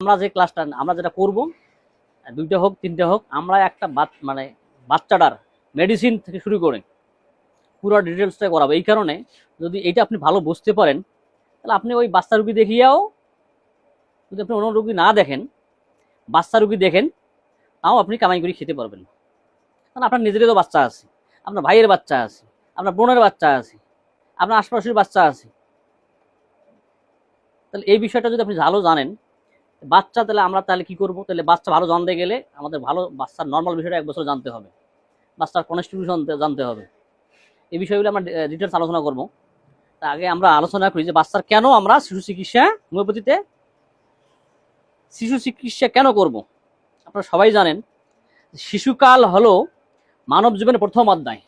আমরা যে ক্লাসটা আমরা যেটা করব, 2টা হোক 3টা হোক, আমরা একটা মানে বাচ্চাটার মেডিসিন থেকে শুরু করে পুরো ডিটেলসটা করাবো। এই কারণে যদি এটা আপনি ভালো বুঝতে পারেন, তাহলে আপনি ওই বাচ্চা রুগী দেখিয়াও, যদি আপনি অন্য রুগী না দেখেন, বাচ্চা রুগী দেখেন, তাও আপনি কামাই করে খেতে পারবেন। কারণ আপনার নিজেরই তো বাচ্চা আছে, আপনার ভাইয়ের বাচ্চা আছে, আপনার বোনের বাচ্চা আছে, আপনার আশপাশের বাচ্চা আছে। তাহলে এই বিষয়টা যদি আপনি ভালো জানেন, বাচ্চা, তাহলে আমরা তাহলে কি করবো, তাহলে বাচ্চা ভালো জানতে গেলে আমাদের ভালো বাচ্চার নর্মাল বিষয়টা 1 বছর জানতে হবে, বাচ্চার কনস্টিটিউশন জানতে হবে। এই বিষয়গুলো আমরা ডিটেলস আলোচনা করবো। তা আগে আমরা আলোচনা করি যে বাচ্চার কেন আমরা শিশু চিকিৎসা, হোমিওপ্যাথিতে শিশু চিকিৎসা কেন করব। আপনারা সবাই জানেন শিশুকাল হলো মানব জীবনের প্রথম অধ্যায়।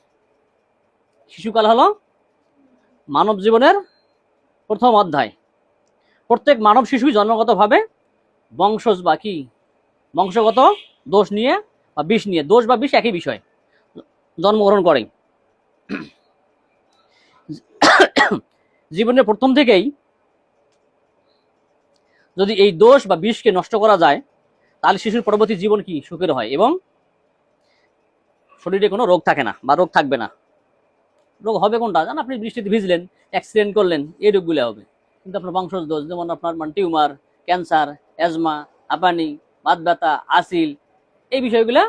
শিশুকাল হলো মানব জীবনের প্রথম অধ্যায়। প্রত্যেক মানব শিশুই জন্মগতভাবে বংশগত দোষ নিয়ে বা বিষ নিয়ে, দোষ বা বিষ একই বিষয়, জন্মগ্রহণ করে। জীবনের প্রথম থেকেই যদি এই দোষ বা বিষকে নষ্ট করা যায়, তাহলে শিশুর পরবর্তী জীবন কি সুখের হয় এবং শরীরে কোনো রোগ থাকে না বা রোগ থাকবে না। রোগ হবে কোনটা জান, আপনি বৃষ্টিতে ভিজলেন, অ্যাক্সিডেন্ট করলেন, এই রোগগুলো হবে। কিন্তু আপনার বংশজ দোষ, যেমন আপনার টিউমার, ক্যান্সার, অ্যাজমা, হাঁপানি, বাত ব্যথা, আসিল, এই বিষয়গুলো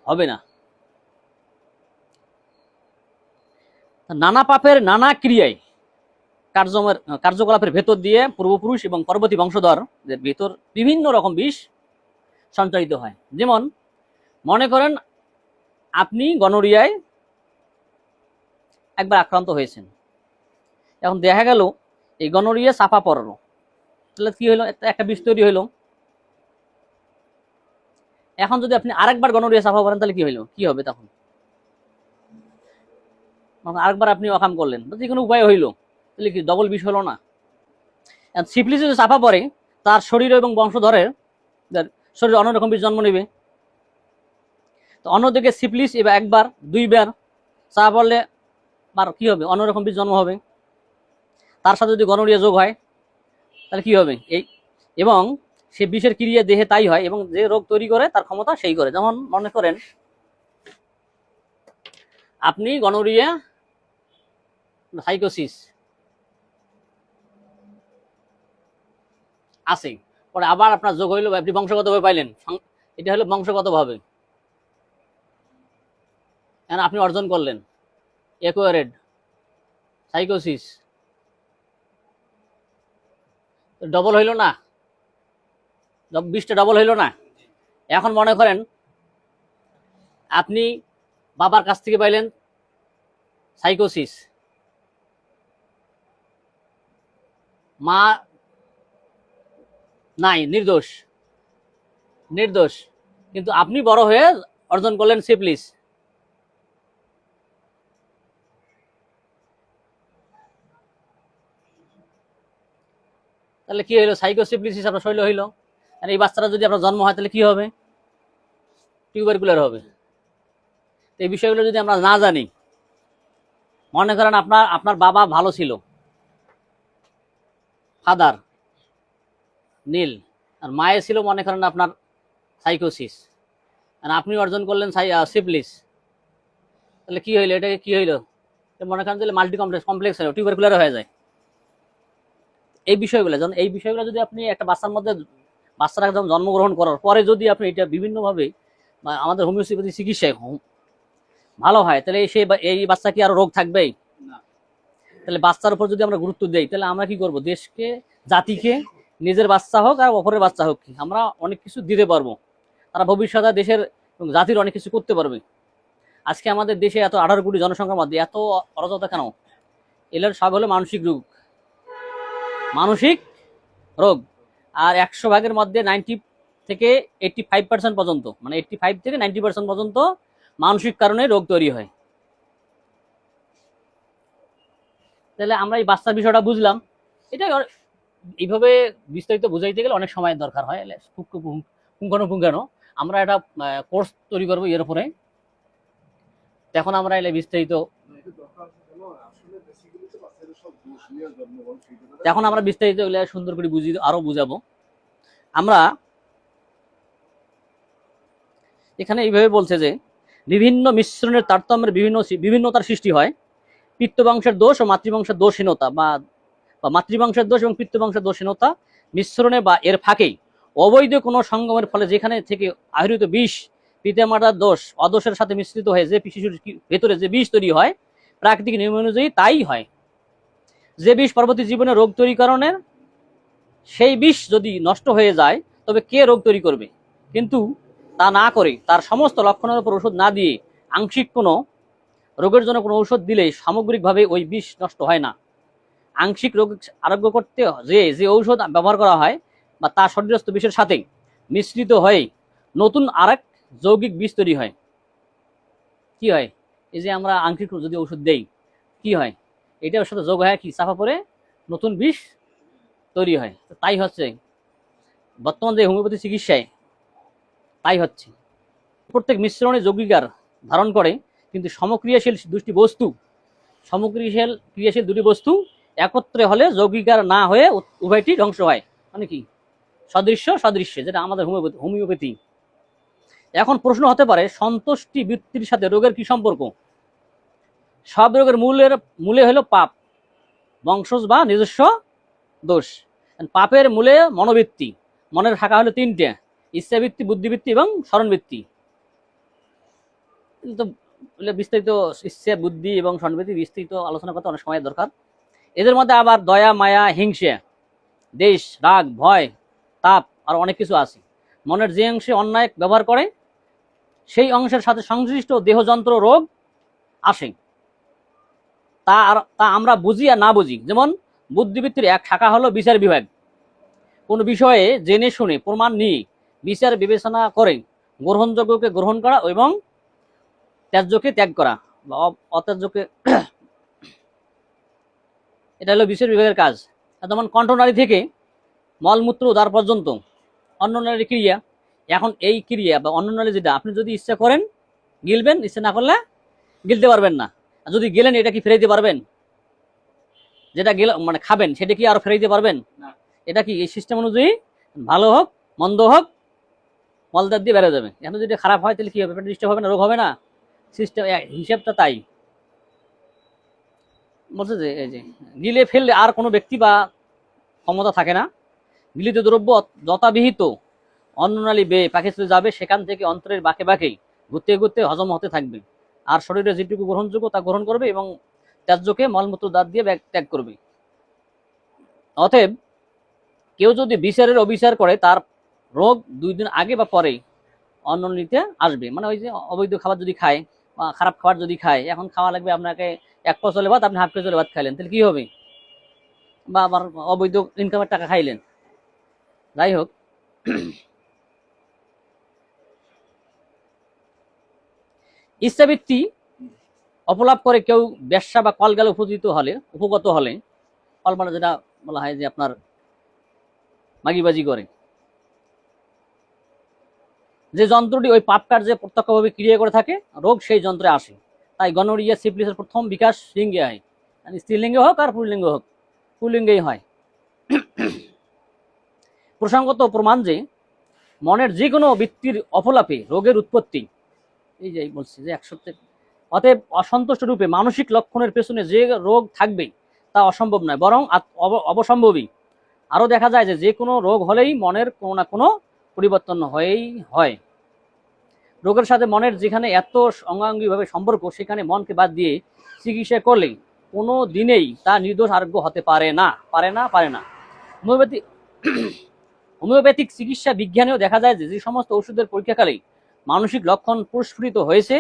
হবে না। নানা পাপের নানা ক্রিয়ায় কার্যকলাপের ভেতর দিয়ে পূর্বপুরুষ এবং পরবর্তী বংশধরদের ভেতর বিভিন্ন রকম বিষ সঞ্চারিত হয়। যেমন মনে করেন আপনি গনোরিয়ায় একবার আক্রান্ত হয়েছেন, এখন দেখা গেল এই গনোরিয়া চাপা পড়লো, তাহলে কি হলো, একটা বিষ তৈরি হইলো। এখন যদি আপনি আরেকবার গনোরিয়া চাপা পড়েন, তাহলে কি হইলো, কি হবে তখন? আরেকবার আপনি অকাম করলেন, যে কোনো উপায় হইলো, তাহলে কি ডবল বিষ হলো না? সিফিলিস যদি চাপা পড়ে, তার শরীর এবং বংশধরের শরীরে অন্যরকম বিষ জন্ম নেবে। তো অন্যদিকে সিফিলিস এবার একবার 2বার চাপা পড়লে আর কি হবে, অন্যরকম বিষ জন্ম হবে। তার সাথে যদি গনোরিয়া যোগ হয়, তাহলে কি হবে, এই এবং সে বিষের ক্রিয়া দেহে তাই হয় এবং যে রোগ তৈরি করে তার ক্ষমতা সেই করে। যেমন মনে করেন আপনি গনোরিয়া সাইকোসিস আছে, পরে আবার আপনার যোগ হইলো, আপনি বংশগতভাবে পাইলেন, এটা হলো বংশগতভাবে, আপনি অর্জন করলেন অ্যাকোয়ারেড সাইকোসিস, ডবল হইল না, বিষটা ডবল হইল না। এখন মনে করেন আপনি বাবার কাছ থেকে পাইলেন সাইকোসিস, মা নাই, নির্দোষ, কিন্তু আপনি বড় হয়ে অর্জন করলেন সিফিলিস। তাহলে কি হইলো, সাইকোসিফিলিস আপনার শরীরে হইলো। আর এই বাচ্চাটা যদি আপনার জন্ম হয়, তাহলে কি হবে, টিউবারকুলার হবে। এই বিষয়গুলো যদি আমরা না জানি, মনে করেন আপনার বাবা ভালো ছিল, ফাদার নীল, আর মায়ের ছিল মনে করেন আপনার সাইকোসিস, আর আপনি অর্জন করলেন সিফিলিস, তাহলে কি হইলো, এটাকে কি হইলো, মনে করেন তাহলে মাল্টি কমপ্লেক্স হলো, টিউবারকুলার হয়ে যায়। এই বিষয়গুলো যদি আপনি একটা বাচ্চার মধ্যে, বাচ্চারা যখন জন্মগ্রহণ করার পরে যদি আপনি এটা বিভিন্নভাবে আমাদের হোমিওপ্যাথি চিকিৎসায় ভালো হয়, তাহলে এই বাচ্চা কি আরো রোগ থাকবেই? তাহলে বাচ্চার উপর যদি আমরা গুরুত্ব দিই, তাহলে আমরা কি করব, দেশকে, জাতিকে, নিজের বাচ্চা হোক আর অপরের বাচ্চা হোক, আমরা অনেক কিছু দিতে পারবো। তারা ভবিষ্যতে দেশের এবং জাতির অনেক কিছু করতে পারবে। আজকে আমাদের দেশে এত 18 কোটি জনসংখ্যার মধ্যে এত অরাজকতা কেন? এর সব হলো মানসিক রোগ। আর 100 ভাগের মধ্যে 90 থেকে 85% পর্যন্ত, মানে 85 থেকে 90% পর্যন্ত মানসিক কারণে রোগ তৈরি হয়। তাহলে আমরা এই বাচ্চার বিষয়টা বুঝলাম। এটা এইভাবে বিস্তারিত বুঝাইতে গেলে অনেক সময়ের দরকার হয়, পুঙ্খানো। আমরা একটা কোর্স তৈরি করবো এর উপরে, তখন আমরা এলে বিস্তারিত, সুন্দর করে আরো বুঝাবো। আমরা এখানে এইভাবে বলছে যে বিভিন্ন মিশ্রণের তারতম্যের বিভিন্নতার সৃষ্টি হয়। পিত্তবংশের দোষ ও মাতৃবংশের দোষহীনতা বা মাতৃবংশের দোষ এবং পিতৃবংশের দোষহীনতা মিশ্রণে বা এর ফাঁকেই অবৈধ কোনো সঙ্গমের ফলে যেখানে থেকে আহরিত বিষ পিতামাতার দোষ অদোষের সাথে মিশ্রিত হয়ে যে শিশুর ভেতরে যে বিষ তৈরি হয় প্রাকৃতিক নিয়ম অনুযায়ী তাই হয়। যে বিষ পরবর্তী জীবনে রোগ তৈরি কারণের, সেই বিষ যদি নষ্ট হয়ে যায় তবে কে রোগ তৈরি করবে? কিন্তু তা না করে তার সমস্ত লক্ষণের উপর ওষুধ না দিয়ে আংশিক কোনো রোগের জন্য কোনো ঔষধ দিলে সামগ্রিকভাবে ওই বিষ নষ্ট হয় না। আংশিক রোগ আরোগ্য করতে যে ঔষধ ব্যবহার করা হয় বা তা শরীরস্থ বিষের সাথে মিশ্রিত হয়ে নতুন আরেক যৌগিক বিষ তৈরি হয়। কি হয়? এই যে আমরা আংশিক যদি ওষুধ দেই কি হয়? এটার সাথে যোগ হয় কি চাপা পড়ে নতুন বিষ তৈরি হয়। তাই হচ্ছে বর্তমান যে হোমিওপ্যাথি চিকিৎসায় তাই হচ্ছে। প্রত্যেক মিশ্রণে যৌগিকার ধারণ করে, কিন্তু সমক্রিয়াশীল দুটি বস্তু একত্রে হলে যৌগিকার না হয়ে উভয়টি ধ্বংস হয়। মানে কি? সদৃশ্যে, যেটা আমাদের হোমিওপ্যাথি। এখন প্রশ্ন হতে পারে, সন্তুষ্টি বৃত্তির সাথে রোগের কি সম্পর্ক? সব রোগের মূলে হলো পাপ, বংশজ বা নিজস্ব দোষ। পাপের মূলে মনোবৃত্তি, মনের শাখা হলো তিনটে: ইচ্ছাবৃত্তি, বুদ্ধিবৃত্তি এবং স্মরণবৃত্তি। কিন্তু বিস্তারিত ইচ্ছা, বুদ্ধি এবং স্মরণবৃত্তি বিস্তৃত আলোচনা করতে অনেক সময় দরকার। এদের মধ্যে আবার দয়া, মায়া, হিংসা, দেশ, রাগ, ভয়, তাপ আর অনেক কিছু আছে। মনের যে অংশে অন্যায় ব্যবহার করে সেই অংশের সাথে সংশ্লিষ্ট দেহযন্ত্র রোগ আসে। তা আমরা বুঝি আর না বুঝি। যেমন বুদ্ধিবৃত্তির এক শাখা হলো বিচার বিভাগ। কোন বিষয়ে জেনে শুনে প্রমাণ নিয়ে বিচার বিবেচনা করে গ্রহণযোগ্যকে গ্রহণ করা এবং ত্যায্যকে ত্যাগ করা বা অত্যায্যকে এটা হলো বিচার বিভাগের কাজ। যেমন কণ্ঠনালী থেকে মলমূত্র উদ্ধার পর্যন্ত অন্ননালীর ক্রিয়া। এখন এই ক্রিয়া বা অন্ননালী যেটা আপনি যদি ইচ্ছা করেন গিলবেন, ইচ্ছা না করলে গিলতে পারবেন না। আর যদি গেলেন এটা কি ফেরাইতে পারবেন? যেটা গেল মানে খাবেন সেটা কি আর ফেরাইতে পারবেন? এটা কি এই সিস্টেম অনুযায়ী ভালো হোক মন্দ হোক মলদার দিয়ে বেড়ে যাবে। এখন যদি খারাপ হয় তাহলে কি হবে? পেট ডিস্টার্ব হবে না, রোগ হবে না? সিস্টেম হিসাবটা তাই বলছে যে এই যে গিলে ফেললে আর কোনো ব্যক্তি বা ক্ষমতা থাকে না। গিলিত দ্রব্য যথাবিহিত অন্ননালী বেয়ে পাকিস্তানে যাবে, সেখান থেকে অন্তরের বাঁকে বাঁকে ঘুরতে ঘুরতে হজম হতে থাকবে, আর শরীরে যেটুকু গ্রহণযোগ্য তা গ্রহণ করবে এবং ত্যায্যকে মলমূত্র দাঁত দিয়ে ত্যাগ করবে। অতএব কেউ যদি বিচারের অবিচার করে তার রোগ 2 দিন আগে বা পরে অন্ননালীতে আসবে। মানে ওই যে অবৈধ খাবার যদি খায় বা খারাপ খাবার যদি খায়, এখন খাওয়া লাগবে আপনাকে 1 পা চলে ভাত, আপনি 1/2 চলে ভাত খাইলেন, তাহলে কি হবে? বা আবার অবৈধ ইনকামের টাকা খাইলেন। যাই হোক, ইচ্ছাবৃত্তি অপলাপ করে কেউ ব্যবসা বা কলগালে উপগত হলে, কল মানে যেটা বলা হয় যে আপনার মাগিবাজি করে, যে যন্ত্রটি ওই পাপ কার্যে প্রত্যক্ষভাবে ক্রিয়া করে থাকে রোগ সেই যন্ত্রে আসে। তাই গনোরিয়া, সিফিলিসের প্রথম বিকাশ লিঙ্গে হয়। স্ত্রীলিঙ্গে হোক আর পুল্লিঙ্গে হোক, পুল্লিঙ্গেই হয়। প্রসঙ্গত প্রমাণ যে মনের যে কোনো বৃত্তির অপলাপে রোগের উৎপত্তি। এই যে বলছি যে 100। অতএব অসন্তুষ্ট রূপে মানসিক লক্ষণের পেছনে যে রোগ থাকবে তা অসম্ভব নয়, বরং অবসম্ভবী। আরো দেখা যায় যে কোনো রোগ হলেই মনের কোনো না কোনো পরিবর্তন হয়েই হয়। রোগের সাথে মনের যেখানে এত অঙ্গাঙ্গিভাবে সম্পর্ক, সেখানে মনকে বাদ দিয়ে চিকিৎসা করলে কোনো দিনেই তা নির্দোষ আরোগ্য হতে পারে না। হোমিওপ্যাথিক চিকিৎসা বিজ্ঞানেও দেখা যায় যে সমস্ত ওষুধের পরীক্ষাকালে মানসিক লক্ষণ প্রস্ফুটিত হয়েছে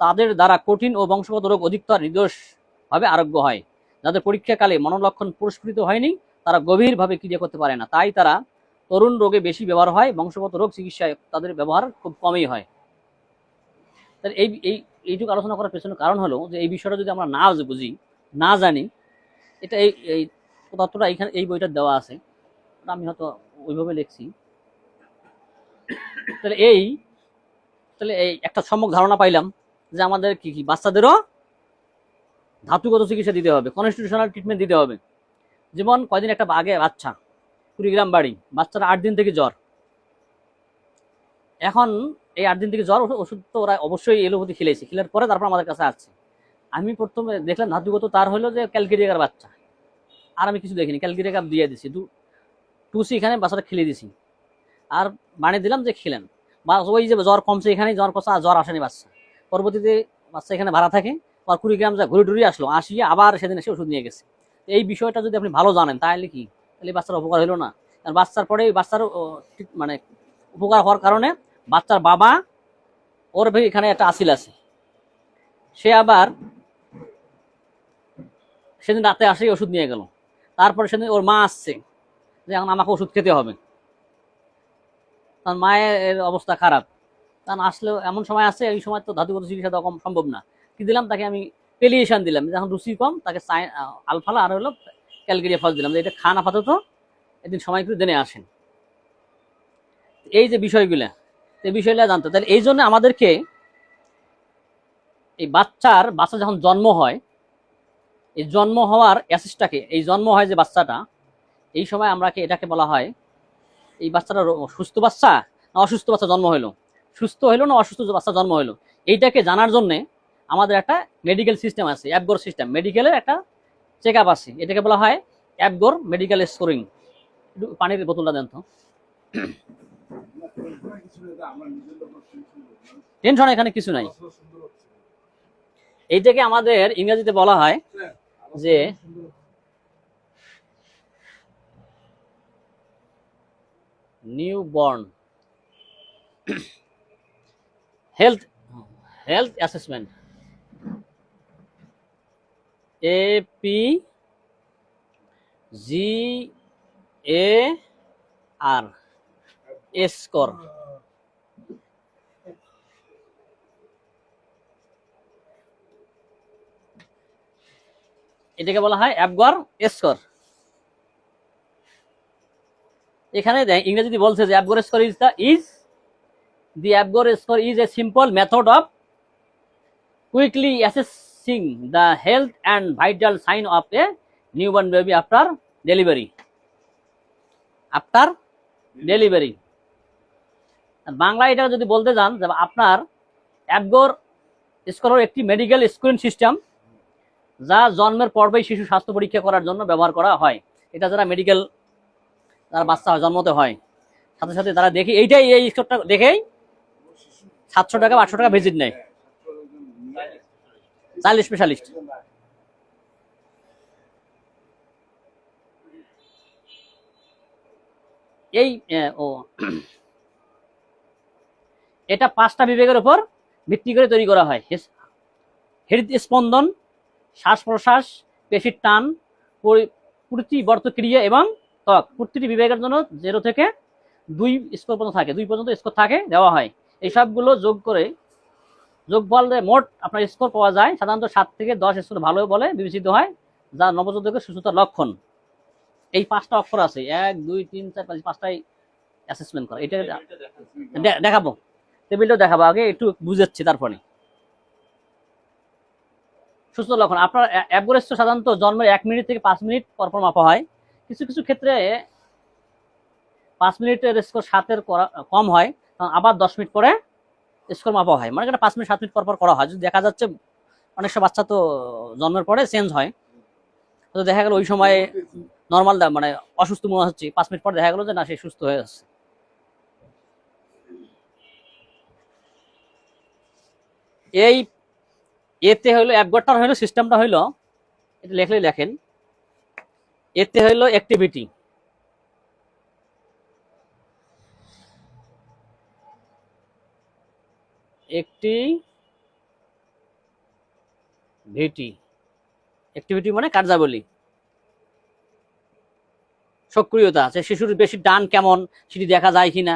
তাদের দ্বারা কঠিন ও বংশগত রোগ অধিকতর নির্দোষভাবে আরোগ্য হয়। যাদের পরীক্ষাকালে মনোলক্ষণ প্রস্ফুটিত হয়নি তারা গভীরভাবে ক্রিয়া করতে পারে না, তাই তারা তরুণ রোগে বেশি ব্যবহার হয়, বংশগত রোগ চিকিৎসায় তাদের ব্যবহার খুব কমই হয়। তাহলে এইটুকু আলোচনা করার পেছনে কারণ হলো যে এই বিষয়টা যদি আমরা না বুঝি, না জানি, এটা এই তত্ত্বটা এইখানে এই বইটা দেওয়া আছে, আমি হয়তো ওইভাবে লিখছি। তাহলে এই একটা সম্যক ধারণা পাইলাম যে আমাদের কি বাচ্চাদেরও ধাতুগত চিকিৎসা দিতে হবে, কনস্টিটিউশনাল ট্রিটমেন্ট দিতে হবে। যেমন কয়দিন একটা বাচ্চা 20 গ্রাম বাড়ি, বাচ্চারা 8 দিন থেকে জ্বর, এখন এই 8 দিন থেকে জ্বর, ওষুধ তো ওরা অবশ্যই এলোপ্যাথি খেলেছে, খেলার পরে তারপর আমাদের কাছে আসছে। আমি প্রথমে দেখলাম ধাতুগত তার হলো যে ক্যালকেরিয়ার বাচ্চা, আর আমি কিছু দেখিনি, ক্যালকেরিয়া দিয়ে দিছি, টুসি এখানে বাচ্চাটা খেলে দিছি, আর বানিয়ে দিলাম যে খেলেন, বা ওই যে জ্বর কমছে এখানে, জ্বর কমছে, আর জ্বর আসেনি বাচ্চা। পরবর্তীতে বাচ্চা এখানে ভাড়া থাকে, আর কুড়িগ্রাম যা ঘুরে টুরে আসলো, আসিয়ে আবার সেদিন এসে ওষুধ নিয়ে গেছে। এই বিষয়টা যদি আপনি ভালো জানেন তাহলে কি, তাহলে বাচ্চার উপকার হলো না? আর বাচ্চার পরে বাচ্চার মানে উপকার হওয়ার কারণে বাচ্চার বাবা, ওর ভাই এখানে একটা আসিল আছে, সে আবার সেদিন রাতে আসে ওষুধ নিয়ে গেল। তারপরে সেদিন ওর মা আসছে যে এখন আমাকে ওষুধ খেতে হবে, কারণ মায়ের অবস্থা খারাপ। কারণ আসলেও এমন সময় আছে, এই সময় তো ধাতুগত চিকিৎসা দেওয়া সম্ভব না। কি দিলাম তাকে আমি, পেলিয়েশন দিলাম, যখন রুচি কম তাকে আলফালা আর হলো ক্যালকেরিয়া ফল দিলাম, যে এটা খান আপাতত, একদিন সময় একটু জেনে আসেন। এই যে বিষয়গুলো, এই বিষয়গুলো জানতে, তাহলে এই জন্য আমাদেরকে এই বাচ্চা যখন জন্ম হয়, এই জন্ম হওয়ার অ্যাসেসটাকে, এই জন্ম হয় যে বাচ্চাটা, এই সময় আমরা এটাকে বলা হয়, এই বাচ্চাটা সুস্থ বাচ্চা না অসুস্থ বাচ্চা জন্ম হইলো, সুস্থ হইলো না অসুস্থ বাচ্চা জন্ম হইলো, এইটাকে জানার জন্য আমাদের একটা মেডিকেল সিস্টেম আছে, অ্যাবগোর সিস্টেম, মেডিকেলের একটা চেক আপ আছে, এটাকে বলা হয় অ্যাবগোর মেডিকেল স্কোরিং। একটু পানির বোতলটা দেন তো। টেনশন এখানে কিছু নাই। এইটাকে আমাদের ইংরেজিতে বলা হয় যে new born health assessment, APGAR score. এটাকে বলা হয় অ্যাবগর স্কোর। এখানে ইংরেজিতে বলছে যে অ্যাবগর score the Abgor score is a simple method of quickly assessing the health and vital sign of a newborn baby after delivery. Bangla এটা যদি বলতে যান যে আপনার অ্যাবগর স্কোর একটি মেডিকেল স্ক্রিন সিস্টেম, যা জন্মের পর্বেই শিশু স্বাস্থ্য পরীক্ষা করার জন্য ব্যবহার করা হয়। এটা যারা মেডিকেল, যারা বাচ্চা জন্মতে হয়, সাথে সাথে তারা দেখে এইটাই, এই স্কোরটা দেখেই 700 টাকা 800 টাকা ভিজিট নেয় চাইল্ড স্পেশালিস্ট। এই এটা 5টা বিভাগের উপর ভিত্তি করে তৈরি করা হয়। হৃদস্পন্দন, শ্বাস প্রশ্বাস, পেশির টান, প্রতিবর্ত ক্রিয়া এবং ত্বক। প্রতিটি বিভাগের জন্য 0 থেকে 2 স্কোর পর্যন্ত থাকে, 2 পর্যন্ত স্কোর থাকে, দেওয়া হয়। এই সবগুলো যোগ করে যোগফল মোট আপনার স্কোর পাওয়া যায়। সাধারণত 7 থেকে 10 স্কোর ভালো বলে বিবেচিত হয়, যা নবজাতকের সুস্থতার লক্ষণ। এই 5টা অক্ষর আছে, 1 2 3 4 5, 5টাই অ্যাসেসমেন্ট করা। এটা দেখাবো, টেবিলটাও দেখাবো, আগে একটু বুঝাচ্ছি তারপরে। সুস্থ লক্ষণ আপনার অ্যাবগর স্কোর সাধারণত জন্মের 1 মিনিট থেকে 5 মিনিট পরপর মাপা হয়। কিছু কিছু ক্ষেত্রে 5 মিনিটের স্কোর 7-এর কম হয়, আবার 10 মিনিট পরে স্কোর মাপা হয়, মানে এটা 5 মিনিট 7 মিনিট পর করা হয়। যদি দেখা যাচ্ছে অনেক সব বাচ্চা তো জন্মের পরে চেঞ্জ হয়, তো দেখা গেল ওই সময় নর্মাল মানে অসুস্থ মনে হচ্ছে, 5 মিনিট পর দেখা গেল যে না, সে সুস্থ হয়ে যাচ্ছে। এই এতে হইলো অ্যাবগরটার হইলো সিস্টেমটা হইলো, এটা লেখলেই লেখেন, এতে হইলো অ্যাক্টিভিটি, অ্যাক্টিভিটি মানে কার্যাবলী, সক্রিয়তা আছে, শিশুর বেশি ডান কেমন সেটি দেখা যায় কিনা,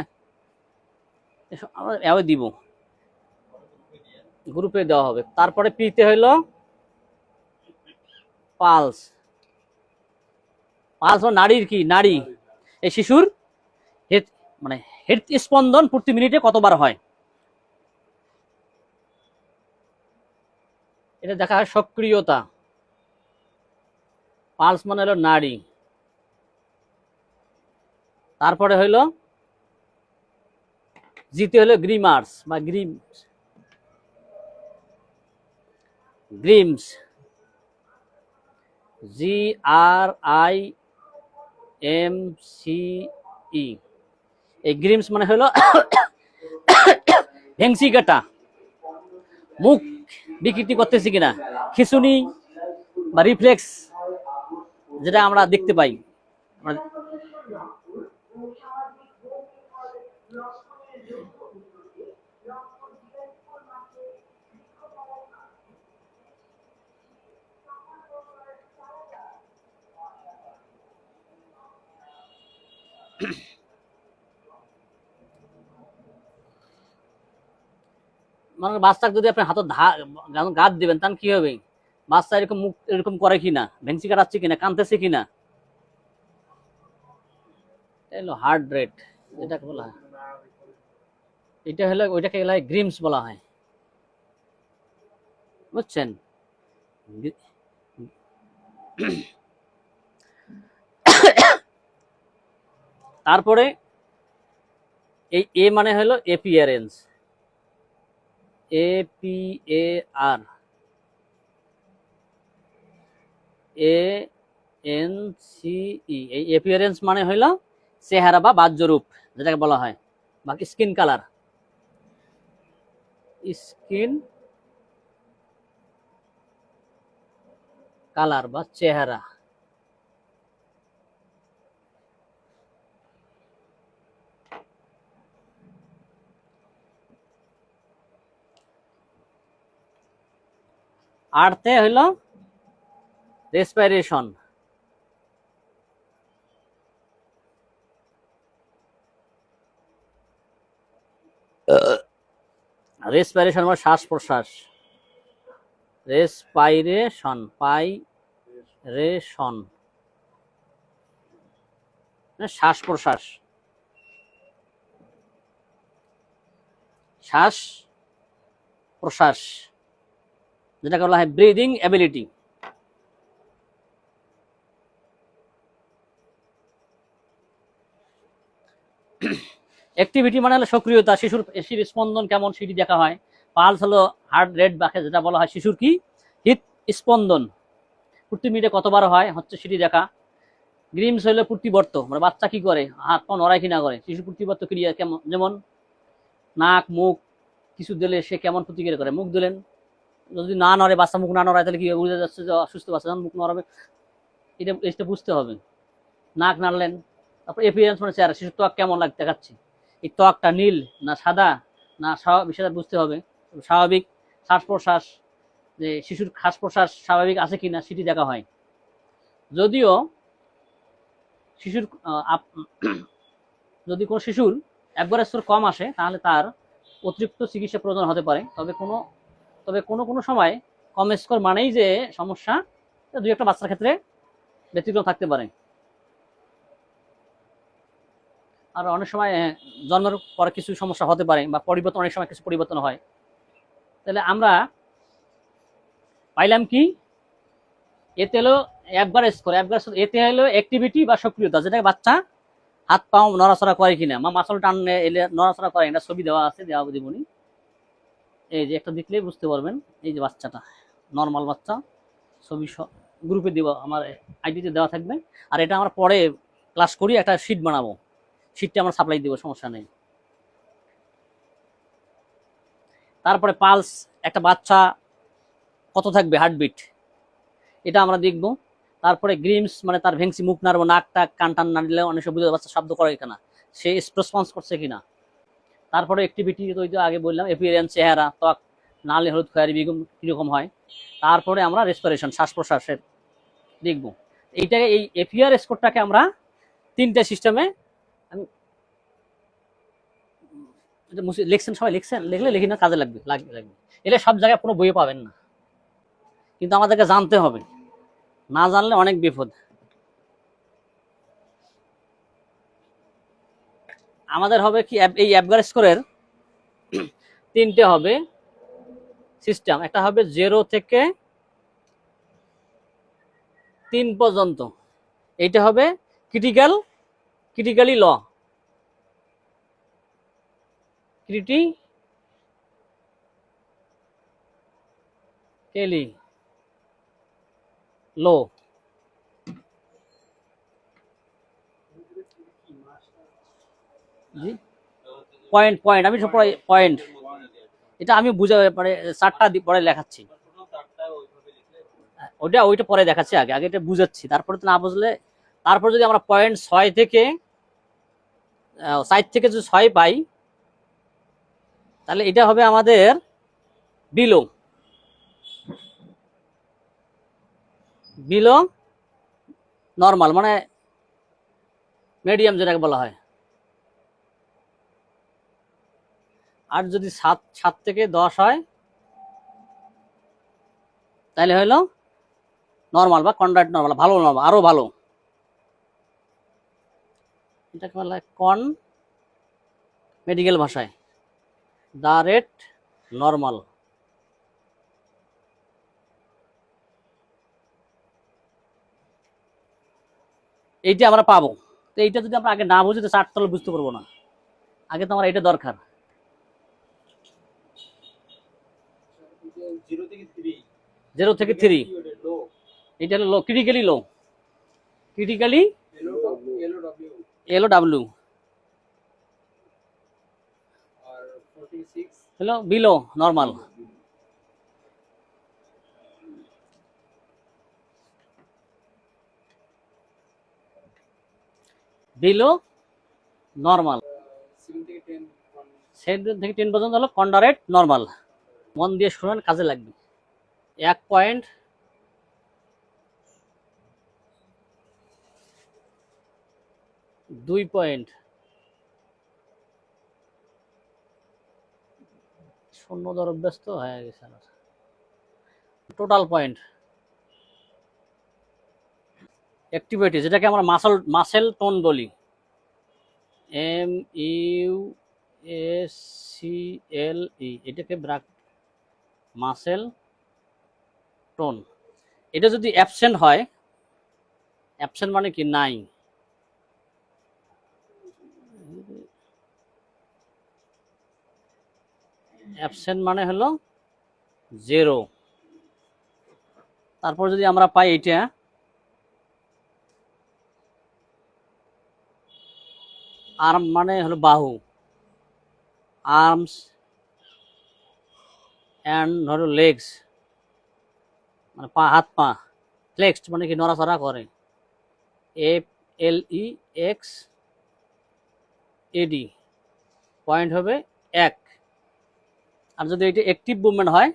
আমরা দিব, গ্রুপে দেওয়া হবে। তারপরে পিতে হইলো পালস, নারীর কি, নারী, এই শিশুর মানে হৃদস্পন্দন প্রতি মিনিটে কতবার হয়, এটা দেখা হয়। সক্রিয়তা, পালস মানে হলো নারী। তারপরে হইলো জিতে হলো গ্রিমার্স বা গ্রিমস, GRIMCE। এই গ্রিমস মানে হলো ভেংসি কাটা, মুখ বিকৃতি করতেছি কিনা, খিঁচুনি বা রিফ্লেক্স যেটা আমরা দেখতে পাই। মানে বাচ্চাকে যদি আপনি হাতত গাত দিবেন তখন কি হবে, বাচ্চা এরকম মুখ এরকম করে কিনা, ভেংসি কাটাচ্ছে কিনা, কাঁদতেছে কিনা, এলো হার্ট রেট যেটাকে বলা হয়, এটা হলো ওইটাকে গ্রিমস বলা হয়, বুঝছেন। তারপরে এই এ মানে হলো এপিয়ারেন্স, APAR ANCE। এই এপিয়ারেন্স মানে হইল চেহারা বা বাহ্যরূপ যেটাকে বলা হয়, বা স্কিন কালার, স্কিন কালার বা চেহারা। আরতে হইল রেসপিরেশন, রেসপিরেশন মানে শ্বাস প্রশ্বাস, রেসপাইরেশন পাইরেশন শ্বাস প্রশ্বাস, শ্বাস প্রশ্বাস যেটাকে বলা হয় ব্রিদিং এবিলিটি। অ্যাক্টিভিটি মানে হলো সক্রিয়তা, শিশুর স্পন্দন কেমন সেটি দেখা হয়। পালস হলো হার্ট রেট বাকে যেটা বলা হয় শিশুর কি হৃদ স্পন্দন প্রতি মিনিটে কতবার হয় হচ্ছে সেটি দেখা। গ্রিমস হলো প্রতিবর্ত মানে বাচ্চা কি করে, হাত পা নড়ায় কি না করে, শিশুর প্রতিবর্ত ক্রিয়া কেমন, যেমন নাক মুখ কিছু দিলে সে কেমন প্রতিক্রিয়া করে, মুখ দিলেন যদি না নড়ে, বাচ্চা মুখ না নড়ায় তাহলে কি বুঝা যাচ্ছে যে অসুস্থ বাচ্চা, যখন মুখ নড়াবে এটা বুঝতে হবে। নাক নাড়লেন। তারপর এপিয়ারেন্স মানে চেহারা, শিশুর ত্বক কেমন লাগতে দেখাচ্ছে, এই ত্বকটা নীল না সাদা না স্বাভাবিক সেটা বুঝতে হবে। স্বাভাবিক শ্বাস প্রশ্বাস, যে শিশুর শ্বাস প্রশ্বাস স্বাভাবিক আছে কিনা সেটি দেখা হয়। যদিও শিশুর যদি কোনো শিশুর অ্যাভারেজ স্কোর কম আসে তাহলে তার অতিরিক্ত চিকিৎসা প্রয়োজন হতে পারে, তবে কোনো সময় কম স্কোর মানেই যে সমস্যা, দুই একটা বাচ্চার ক্ষেত্রে ব্যতিক্রম থাকতে পারে। আর অনেক সময় জন্মের পরে কিছু সমস্যা হতে পারে বা পরিবর্তন, অনেক সময় কিছু পরিবর্তন হয়। তাহলে আমরা পাইলাম কি, এতে হলো অ্যাভারেজ স্কোর, এতে হলো অ্যাক্টিভিটি বা সক্রিয়তা, যেটা বাচ্চা হাত পাও নড়াচড়া করে কিনা, মাসল টানলে এলে নড়াচড়া করে, এটা ছবি দেওয়া আছে, দেওয়া দিবনি, এই যে একটা দেখলেই বুঝতে পারবেন। এই যে বাচ্চাটা নর্মাল বাচ্চা, ছবি গ্রুপে দিব, আমার আইডিতে দেওয়া থাকবে। আর এটা আমরা পরে ক্লাস করি, একটা শিট বানাবো, শিটটা আমরা সাপ্লাই দিব, সমস্যা নেই। তারপরে পালস, একটা বাচ্চা কত থাকবে হার্টবিট, এটা আমরা দেখব। তারপরে গ্রিমস মানে তার ভেংসি, মুখ নাড়বো, নাক টাক কান টান না দিলে অনেক সময় বুঝে বাচ্চা শব্দ করে কিনা, সে রেসপন্স করছে কিনা। তারপরে অ্যাক্টিভিটি তো আগে বললাম, এপিয়ারেন্স চেহারা, ত্বক নালে হলুদ খয়েরি বেগুন কিরকম হয়। তারপরে আমরা রেসপিরেশন শ্বাস প্রশ্বাসের দেখব। এইটাকে এই এপিআর স্কোরটাকে আমরা তিনটা সিস্টেমে, আমি লিখছেন সবাই, লিখছেন, লিখলে লিখি না কাজে লাগবে, এলে সব জায়গায় কোনো বইয়ে পাবেন না, কিন্তু আমাদেরকে জানতে হবে, না জানলে অনেক বিপদ। আমাদের হবে কি, এই অ্যাভারেজ স্কোরের তিনটে হবে সিস্টেম, একটা হবে 0 থেকে 3 পর্যন্ত, এইটা হবে ক্রিটিক্যালি ল। ক্রিটিক্যালি লো। জি পয়েন্ট পয়েন্ট আমি সব পয়েন্ট, এটা আমি বুঝে পরে চারটা পরে লেখাচ্ছি, ওইটা পরে দেখাচ্ছি, আগে আগে এটা বুঝাচ্ছি, তারপরে তো না বুঝলে, তারপর যদি আমরা পয়েন্ট 6 থেকে 4 থেকে যদি 6 পাই, তাহলে এটা হবে আমাদের বিলো বিলো নর্মাল, মানে মিডিয়াম যেটাকে বলা হয়। আর যদি 7 থেকে 10 হয়, তাহলে হলো নর্মাল বা কনডাক্ট নর্মাল, ভালো নর্মাল, আরো ভালো, এটাকে বলা হয় কন মেডিকেল ভাষায় দা রেট নর্মাল। এইটা আমরা পাবো। তো এইটা যদি আমরা আগে না বুঝি তো চার্ট তাহলে বুঝতে পারবো না, আগে তো আমার এটা দরকার। 0 থেকে 3 এটা হলো ক্রিটিক্যালি লো, ক্রিটিক্যালি LOW, হলো বিলো নর্মাল। বিলো নর্মাল 7 থেকে 10 পর্যন্ত হলো কন্ডারেট নর্মাল। মন দিয়ে শুনেন, কাজে লাগবে। 1 পয়েন্ট 2 পয়েন্ট, শূন্য দর অভ্যস্ত হয়ে গেছে। টোটাল পয়েন্ট অ্যাক্টিভিটি, যেটাকে আমরা মাসেল টোন বলি, MUSCLE, এটাকে মাসেল টোন। এটা যদি অ্যাবসেন্ট হয়, অ্যাবসেন্ট মানে কি নাই, অ্যাবসেন্ট মানে হলো 0। তারপর যদি আমরা পাই এটা আর্ম মানে হলো বাহু, আর্মস অ্যান্ড হলো লেগস মানে পা, হাত পা, ফ্লেক্সড মানে কি নড়াচড়া করে, FLEXAD, পয়েন্ট হবে 1। আর যদি এটা অ্যাক্টিভ মুভমেন্ট হয়,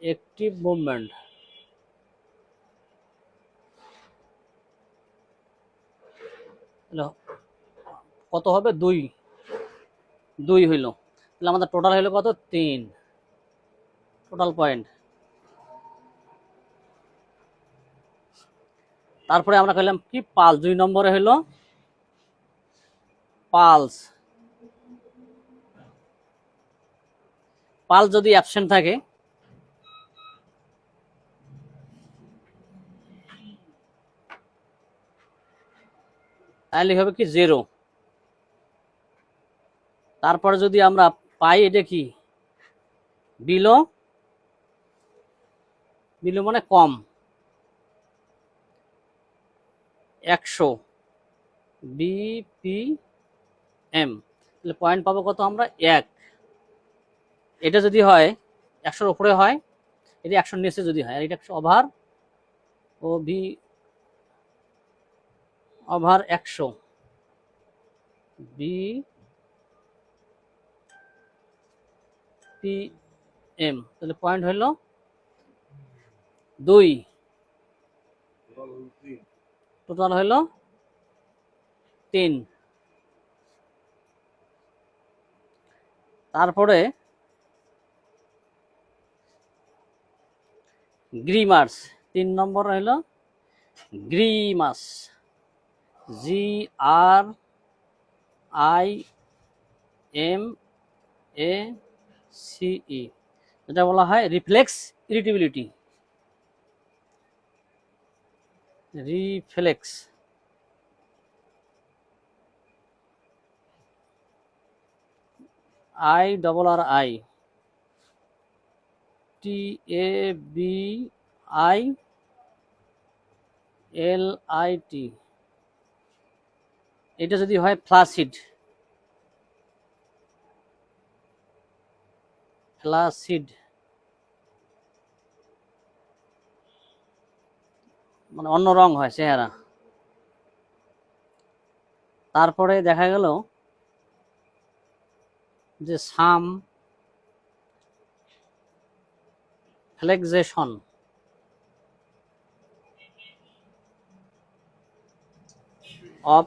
অ্যাক্টিভ মুভমেন্ট কত হবে, 2 হইল, তাহলে আমাদের টোটাল হইলো কত, 3 টোটাল পয়েন্ট। তারপরে আমরা কইলাম কি পালস, 2 নম্বরে হইলো পালস। পালস যদি অ্যাবসেন্ট থাকে, তাহলে হবে কি 0। তারপরে যদি আমরা পাই এটা কি বিলো, বিলো মানে কম, 100 BPM, তাহলে পয়েন্ট পাবো কত আমরা, 1। এটা যদি হয় 100-র উপরে হয়, এটা 100-র নিচে যদি হয়, আর এটা ওভার ওভার 100 BPM, তাহলে পয়েন্ট হলো 2, টোটাল হলো 3। তারপরে গ্রিমার্স, 3 নম্বর হলো গ্রিমাস, GRIMACE, যেটা বলা হয় reflex irritability. Reflex, IRRI, TABILIT, এটা যদি হয় ফ্লাসিড, মানে অন্য রং হয় চেহারা। তারপরে দেখা গেল যে সাম ফ্লেক্সেশন অফ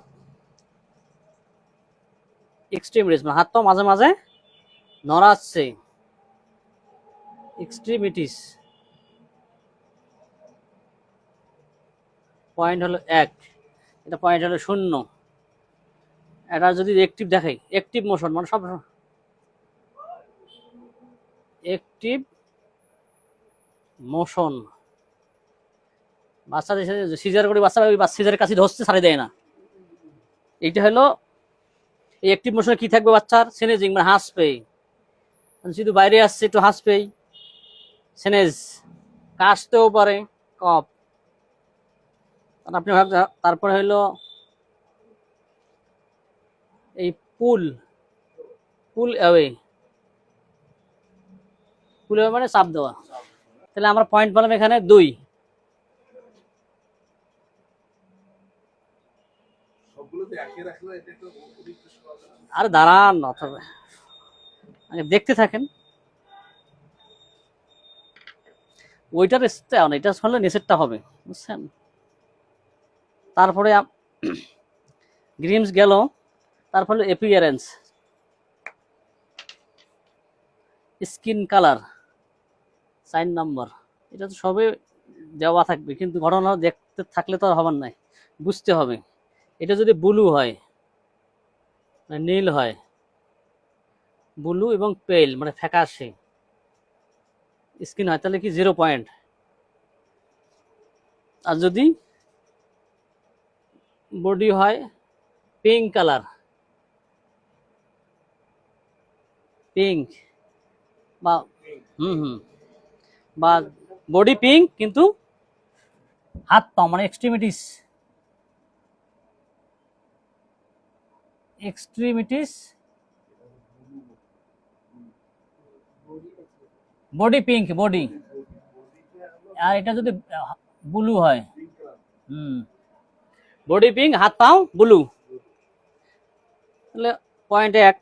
এক্সট্রিমিটিস, মানে হাত তো মাঝে মাঝে নড়াচ্ছে, এক্সট্রিমিটিস, পয়েন্ট হলো 1, এটা পয়েন্ট হলো 0। এটা যদি অ্যাক্টিভ দেখাই, অ্যাক্টিভ মোশন মানে সব অ্যাক্টিভ মোশন, বাচ্চাদের সিজার করে বাচ্চা ওই সিজারের কাছে ধরছে, ছাড়ে দেয় না। এইটা হলো এই অ্যাক্টিভ মোশনে কি থাকবে বাচ্চার, সেনেজিং মানে হাসবে, শুধু বাইরে আসছে একটু হাসবেই, সেনেজ, কাশতেও পারে, কফ। আপনি তারপরে হইলো এই পুল অ্যাওয়ে, মানে চাপ দেওয়া। তাহলে আমরা পয়েন্ট পেলাম এখানে 2। আরে দাঁড়ান, অথবা দেখতে থাকেন, ওইটার এটা শুনলে নিচেরটা হবে, বুঝছেন। তারপরে গ্রিমস গেল, তারপরে appearance, skin colour, sign number, এটা তো সবে দেওয়া থাকবে, কিন্তু ঘটনা দেখতে থাকলে তো আর হবার নাই, বুঝতে হবে। এটা যদি ব্লু হয়, মানে নীল হয়, ব্লু এবং পেল মানে ফ্যাকাশে স্কিন হয়, তাহলে কি 0 পয়েন্ট। আর যদি বডি হয় পিঙ্ক কালার, পিঙ্ক বা বা বডি পিঙ্ক কিন্তু হাত পা মানে এক্সট্রিমিটিস বডি পিঙ্ক, বডি। আর এটা যদি ব্লু হয়, বডি পিঙ্ক, হাত পাও ব্লু, তাহলে পয়েন্ট 1,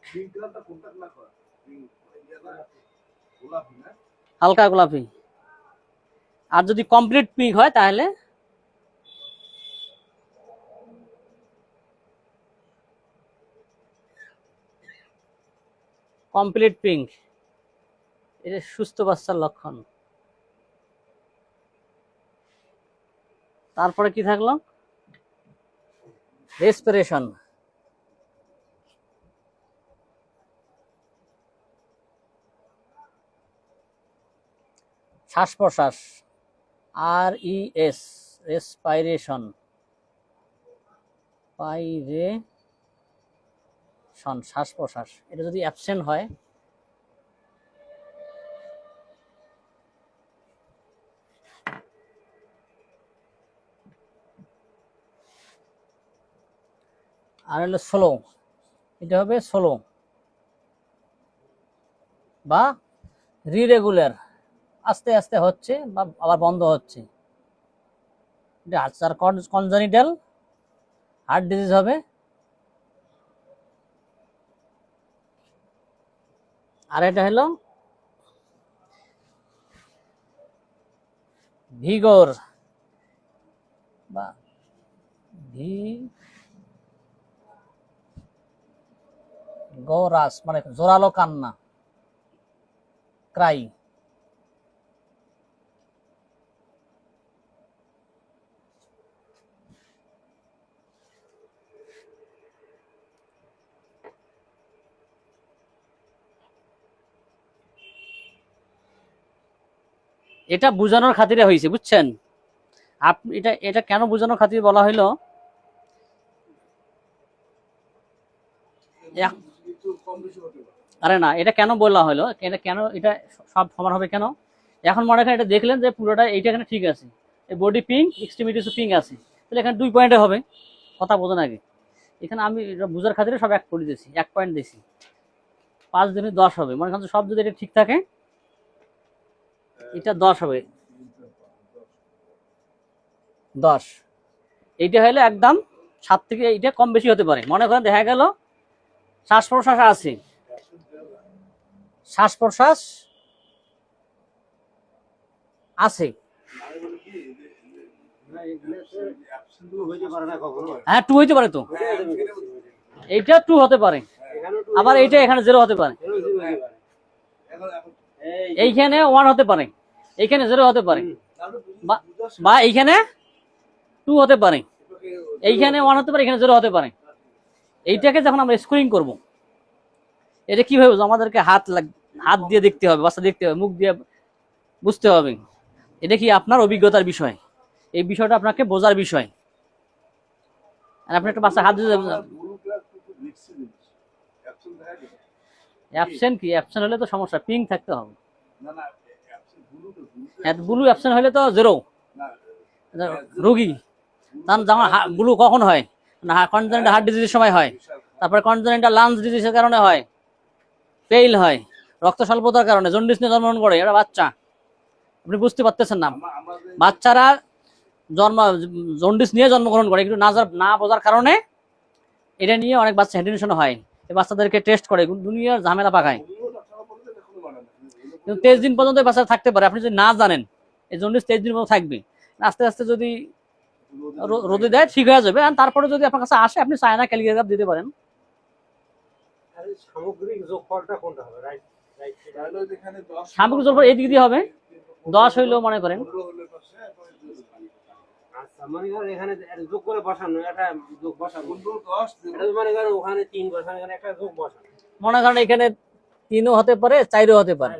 হালকা গোলাপি। আর যদি কমপ্লিট পিঙ্ক হয় তাহলে কমপ্লিট পিঙ্ক, এটা সুস্থ বাচ্চার লক্ষণ। তারপরে কি থাকলো, রেসপিরেশন, শ্বাস প্রশ্বাস, RES, রেসপাইরেশন, শ্বাস প্রশ্বাস। এটা যদি অ্যাবসেন্ট হয়, আর হলো স্লো, এটা হবে স্লো বা রিরেগুলার, আস্তে আস্তে হচ্ছে বা আবার বন্ধ হচ্ছে। এটা কনজেনিটাল হার্ট ডিজিজ হবে। আর এটা হলো ভিগর বা ভিগোরাস মানে জোরালো কান্না, ক্রাই। এটা বোঝানোর খাতিরে হয়েছে, বুঝছেন। আপনি এটা এটা কেন বোঝানোর খাতির বলা হইলো, আরে না, এটা কেন বলা হলো, এটা কেন এটা সব সমান হবে কেন? এখন মনে করেন এটা দেখলেন যে পুরোটা এইটা এখানে ঠিক আছে, এই বডি পিঙ্ক, এক্সট্রিমিটিস পিঙ্ক আছে, তাহলে এখানে 2 পয়েন্টে হবে। কথা বোঝেন আগে, এখানে আমি এটা বোঝার খাতিরে সব 1 করে দিয়েছি, 1 পয়েন্ট দিয়েছি, 5 দিনে 10 হবে। মনে করেন সব যদি এটা ঠিক থাকে, এটা 10 হবে, 10। এইটা হলে একদম 7 থেকে এইটা কম বেশি হতে পারে। মনে করেন দেখা গেল শ্বাস প্রশ্বাস আছে, শ্বাস প্রশ্বাস আছে, হ্যাঁ 2 হইতে পারে তো, এইটা 2 হতে পারে, আবার এইটা এখানে 0 হতে পারে, এইখানে 1 হতে পারে, এইখানে 0 হতে পারে, বা এইখানে 2 হতে পারে, এইখানে 1 হতে পারে, এখানে 0 হতে পারে। এইটাকে যখন আমরা স্কোরিং করব, এটা কিভাবে আমাদেরকে হাত দিয়ে দেখতে হবে, বাচ্চা দেখতে হবে, মুখ দিয়ে বুঝতে হবে। এটা কি আপনার অভিজ্ঞতার বিষয়, এই বিষয়টা আপনাকে বোঝার বিষয়। আর আপনি একটা বাচ্চা হাত দিয়ে অ্যাবসেন্ট কি, অ্যাবসেন্ট হলে তো সমস্যা, পিঙ্ক থাকতে হবে, ব্লু অ্যাবসেন্ট হলে তো 0 রোগী। তার যেমন ব্লু কখন হয় না, কনজেনিটাল হার্ট ডিজিজের সময় হয়, তারপরে কনজেনিটাল লাংস ডিজিজের কারণে হয়, পেইল হয়, রক্ত স্বল্পতার কারণে, জন্ডিস নিয়ে জন্মগ্রহণ করে এটা বাচ্চা। আপনি বুঝতে পারতেছেন না, বাচ্চারা জন্ডিস নিয়ে জন্মগ্রহণ করে, কিন্তু না বোঝার কারণে এটা নিয়ে অনেক বাচ্চা হেডিনেশন হয়। এই বাচ্চাদেরকে টেস্ট করে, দুনিয়ার ঝামেলা পাকায়, কিন্তু 23 দিন পর্যন্ত বাচ্চা থাকতে পারে। আপনি যদি না জানেন এই জন্ডিস 23 দিন পর্যন্ত থাকবে, আস্তে আস্তে যদি রোদে দেয় ঠিক হয়ে যাবে। আর তারপরে যদি আপনার কাছে আসে, আপনি চায়না ক্যালিগ্রাফ দিতে পারেন। সামগ্রিক যোগফলটা কোনটা হবে? সামগ্রিক যোগফল এই দিক দিয়ে হবে, 10 হইলেও মনে করেন, মনে করেন এখানে যোগ করে বসানো, এটা যোগ বসানো, মনে করেন ওখানে 3 বসানো, এখানে একটা যোগ বসানো, মনে করেন এখানে 3ও হতে পারে, 4ও হতে পারে,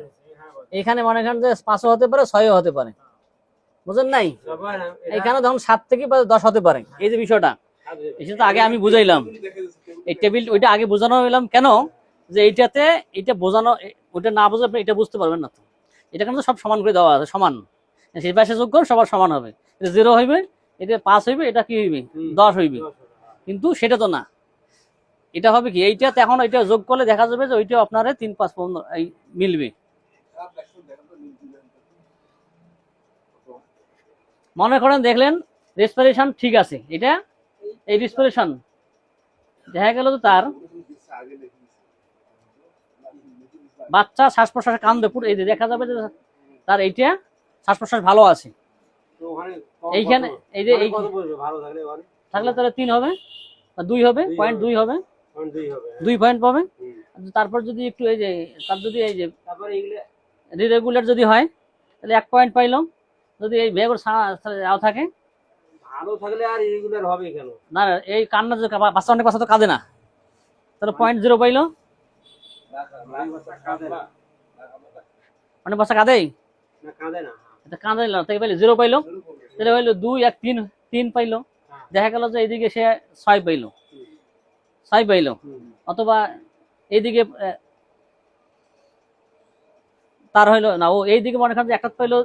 এখানে মনে করেন যে 5ও হতে পারে, 6ও হতে পারে, বুঝেন নাই? এখানে ধরুন 7 থেকে 10 হতে পারে। এই যে বিষয়টা, এটা আগে আমি বুঝাইলাম, এই টেবিল ওইটা আগে বোঝানো হইলাম কেন, যে এইটাতে এটা বোঝানো, ওইটা না বুঝলে আপনি এটা বুঝতে পারবেন না। তো এটা কিন্তু সব সমান করে দেওয়া আছে, সমান, সেই পাশে যোগ করুন, সবার সমান হবে, এটা 0 হইবে, এটা 5 হইবে, এটা কি হইবে 10 হইবে, কিন্তু সেটা তো না। এটা হবে কি, এইটাতে এখন এটা যোগ করলে দেখা যাবে যে ওইটা আপনার 3, 5 মিলবে। মনে করেন দেখলেন রেসপিরেশন ঠিক আছে, এটা এই রেসপিরেশন দেখা গেল তো তার বাচ্চা শ্বাস প্রশ্বাসে কান্দে, পুরো এই যে দেখা যাবে যে তার এইটা শ্বাস প্রশ্বাস ভালো আছে, এইখানে এই যে এই থাকলে তাহলে 3 হবে, 2 হবে, 0.2 হবে, 2 পয়েন্ট পাবে। তারপর যদি একটু এই যে তার যদি এই যে রিরেগুলার যদি হয়, তাহলে 1 পয়েন্ট পাইলাম। যদি এই বেগুর যাও থাকে, ভালো থাকলে আর ইরেগুলার হবে কেন না, এই কান্না যে বাচ্চা, অনেক বাচ্চা তো কাঁদে না, তাহলে 0.0 পাইলো। অনেক বাচ্চা কাঁদে না, এটা কাঁদে না, তাই পাইলো 0 পাইলো, তাহলে হইলো 2, 1, 3 পাইলো। দেখা গেল যে এইদিকে সে 6 পাইলো, 6 পাইলো, অথবা এইদিকে তার হইলো না, ও এইদিকে মনে করেন যে একটা পাইলো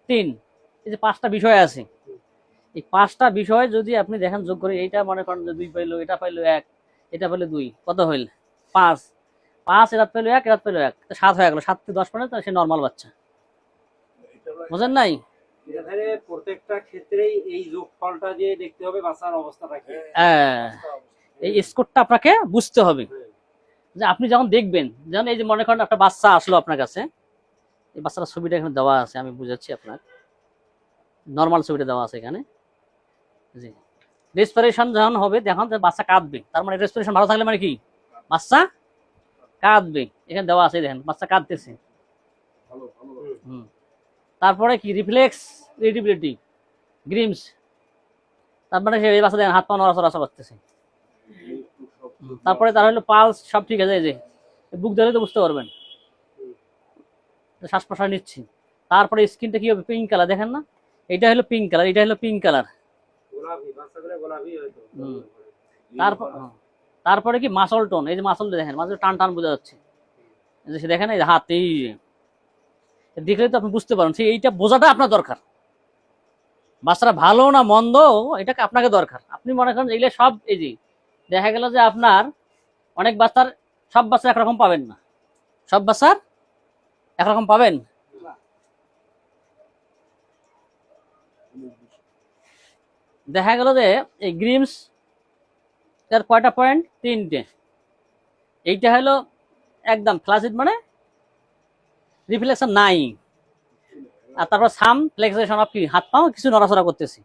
3। এই যে 5টা বিষয় আছে, এই 5টা বিষয় যদি আপনি দেখেন যোগ করে, এইটা মনে করেন যে 2 পাইলো, এটা পাইলো 1, এটা পাইলো 2, কত হইল 5, এরা পাইলো 1, এরা পাইলো 1, 7 হয়ে গেল। 7 থেকে 10 পর্যন্ত সে নর্মাল বাচ্চা, বুঝেন নাই? এখানে প্রত্যেকটা ক্ষেত্রেই এই যোগফলটা যে দেখতে হবে বাচ্চার অবস্থাটা কি, এই স্কোরটা আপনাকে বুঝতে হবে। যে আপনি যখন দেখবেন, যেমন এই যে মনে করেন একটা বাচ্চা আসলো আপনার কাছে, এই বাচ্চার ছবিটা এখানে দেওয়া আছে, আমি বুঝাচ্ছি আপনার, নর্মাল ছবিটা দেওয়া আছে এখানে। জি, রেসপিরেশন যখন হবে দেখুন বাচ্চা কাঁদবে, তার মানে রেসপিরেশন ভালো থাকলে মানে কি বাচ্চা কাঁদবে, এখানে দেওয়া আছে, দেখেন বাচ্চা কাঁদতেছে। তারপরে কি রিফ্লেক্স ইরিটেবিলিটি, গ্রিমস, তারপরে সেই বাচ্চা দেখেন হাত পা নড়াচড়া করতেছে। তারপরে তার হলো পালস সব ঠিক আছে, এই যে বুক ধরে তো বুঝতে পারবেন শ্বাস প্রশ্বাস নিচ্ছি। তারপরে স্কিনটা কি হবে, পিঙ্ক কালার, দেখেন না, এটা হলো পিঙ্ক কালার, এটা হলো পিঙ্ক কালার। গোলাপি, বাচ্চাগুলো গোলাপি হয়তো। হুম। তারপরে কি মাসল টোন, এই যে মাসল দেখেন, মাসল টান টান বোঝা যাচ্ছে, এই যে দেখেন এই যে হাত, এই দেখলে তো আপনি বুঝতে পারেন, সেই এইটা বোঝাটা আপনার দরকার। বাচ্চারা ভালো না মন্দ এটাকে আপনাকে দরকার। আপনি মনে করেন এগুলো সব, এই যে দেখা গেল যে আপনার অনেক বাচ্চার, সব বাচ্চা একরকম পাবেন না, সব বাচ্চার একরকম পাবেন। দেখা গেল যে এই গ্রিমস এর কয়টা পয়েন্ট, 3টে। এইটা হলো একদম ফ্লাসিড, মানে রিফ্লেকশন নাই। আর তারপর সাম ফ্লেক্সেশন অফ কি, হাত পাও কিছু নড়াচড়া করতেছি।